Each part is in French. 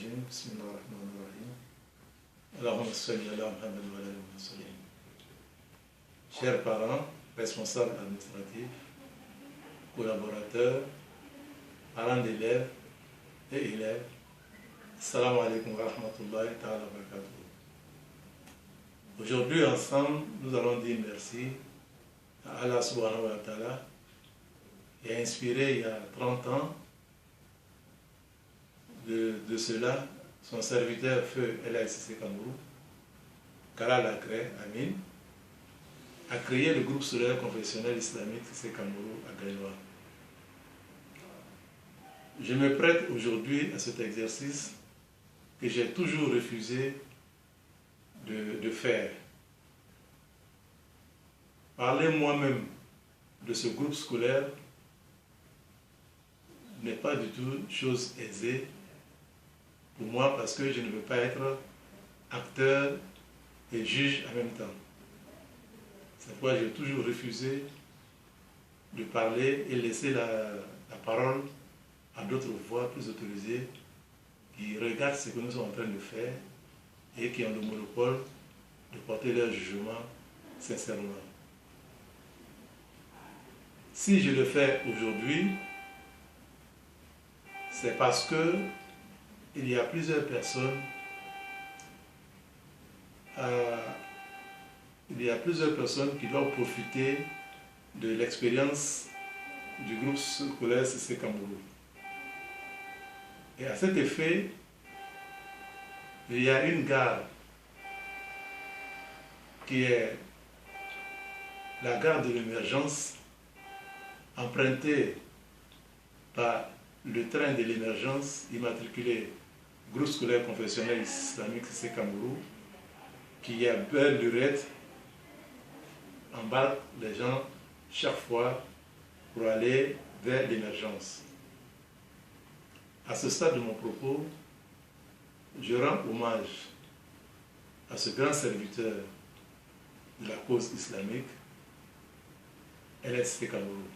الرجيم بسم الله الرحمن الرحيم اللهم صل على محمد وعلى آله وصحبه. Chers parents, responsables administratifs, collaborateurs, parents d'élèves et élèves, Assalamu alaikum wa rahmatullahi ta'ala wa barakatuh. Aujourd'hui, ensemble, nous allons dire merci à Allah subhanahu wa ta'ala qui a inspiré il y a 30 ans de cela son serviteur feu El Sissé Kambourou, qu'Allah l'a créé, Amin, a créé le groupe scolaire confessionnel islamique Sissé Kambourou à Gaïwa. Je me prête aujourd'hui à cet exercice que j'ai toujours refusé de faire. Parler moi-même de ce groupe scolaire n'est pas du tout chose aisée pour moi parce que je ne veux pas être acteur et juge en même temps. C'est pourquoi j'ai toujours refusé de parler et laisser la parole à d'autres voix plus autorisées qui regardent ce que nous sommes en train de faire et qui ont le monopole de porter leur jugement sincèrement. Si je le fais aujourd'hui, c'est parce que il y a plusieurs personnes qui doivent profiter de l'expérience du groupe scolaire Sissé Kambourou. Et à cet effet, il y a une gare qui est la gare de l'émergence, empruntée par le train de l'émergence immatriculé groupe scolaire confessionnel islamique Sissé Kambourou, qui à Belle-Lurette embarque les gens chaque fois pour aller vers l'émergence. À ce stade de mon propos, je rends hommage à ce grand serviteur de la cause islamique, El Sissé Kambourou.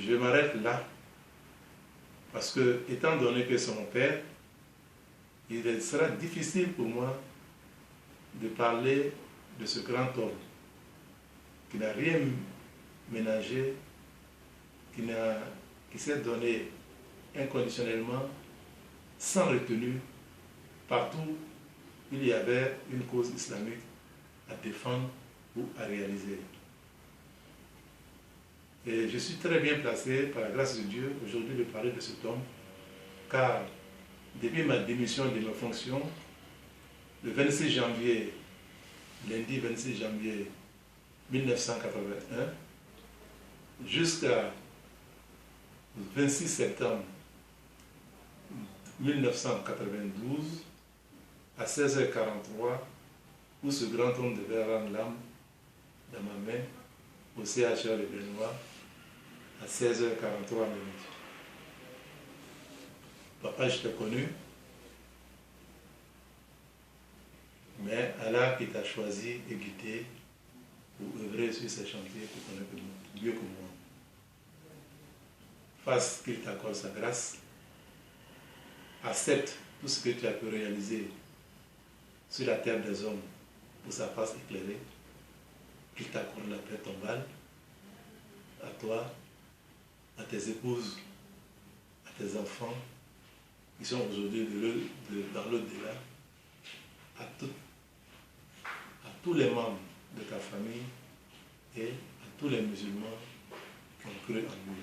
Je m'arrête là parce que, étant donné que c'est mon père, il sera difficile pour moi de parler de ce grand homme qui n'a rien ménagé, qui s'est donné inconditionnellement, sans retenue, partout où il y avait une cause islamique à défendre ou à réaliser. Et je suis très bien placé, par la grâce de Dieu, aujourd'hui de parler de cet homme, car depuis ma démission de mes fonctions, le 26 janvier, lundi 26 janvier 1981, jusqu'à 26 septembre 1992, à 16h43, où ce grand homme devait rendre l'âme dans ma main, au CHR de Benoît, à 16h43 minutes. Papa, je t'ai connu, mais Allah qui t'a choisi et guidé pour œuvrer sur ces chantiers que tu connais mieux que moi. Fasse qu'il t'accorde sa grâce, accepte tout ce que tu as pu réaliser sur la terre des hommes pour sa face éclairée, qu'il t'accorde la paix tombale, à toi, à tes épouses, à tes enfants, qui sont aujourd'hui dans l'au-delà, à tous les membres de ta famille et à tous les musulmans qui ont cru en lui.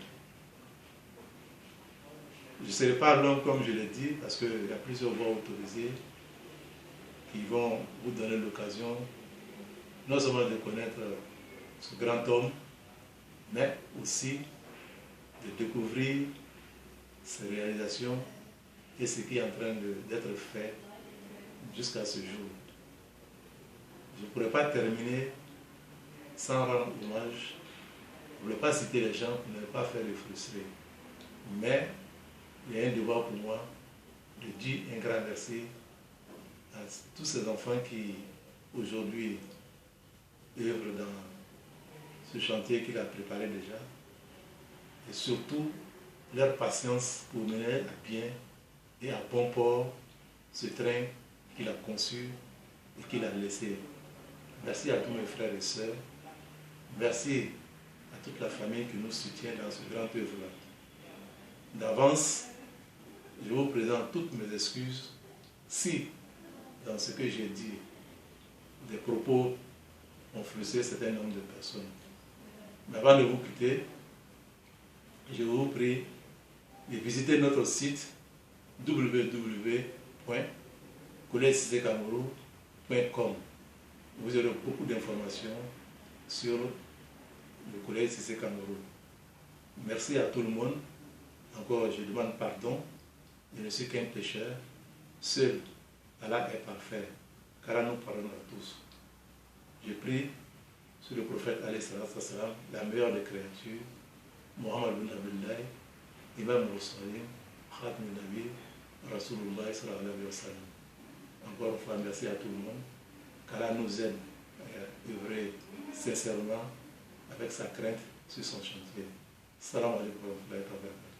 Je ne serai pas long comme je l'ai dit, parce qu'il y a plusieurs voix autorisées qui vont vous donner l'occasion non seulement de connaître ce grand homme, mais aussi de découvrir ses réalisations et ce qui est en train d'être fait jusqu'à ce jour. Je ne pourrais pas terminer sans rendre hommage. Je ne voulais pas citer les gens pour ne pas faire les frustrer. Mais il y a un devoir pour moi de dire un grand merci à tous ces enfants qui aujourd'hui œuvrent dans ce chantier qu'il a préparé déjà. Et surtout leur patience pour mener à bien et à bon port ce train qu'il a conçu et qu'il a laissé. Merci à tous mes frères et sœurs. Merci à toute la famille qui nous soutient dans ce grand œuvre-là. D'avance, je vous présente toutes mes excuses si, dans ce que j'ai dit, des propos ont frustré un certain nombre de personnes. Mais avant de vous quitter, je vous prie de visiter notre site www.collège-cissé-cameroun.com. Vous aurez beaucoup d'informations sur le Collège Cissé-Cameroun. Merci à tout le monde. Encore, je demande pardon. Je ne suis qu'un pécheur. Seul Allah est parfait, car nous pardonne à tous. Je prie sur le prophète alayhi salam, la meilleure des créatures, Muhammad bin Abdullah, Imam Moussalim, Khatam Nabi, Rasulullah sallallahu alayhi wa sallam. Encore une fois, merci à tout le monde, qu'Allah nous aide à œuvrer sincèrement avec sa crainte sur son chantier. Salam alaikum wa rahmatullahi wa barakatuh.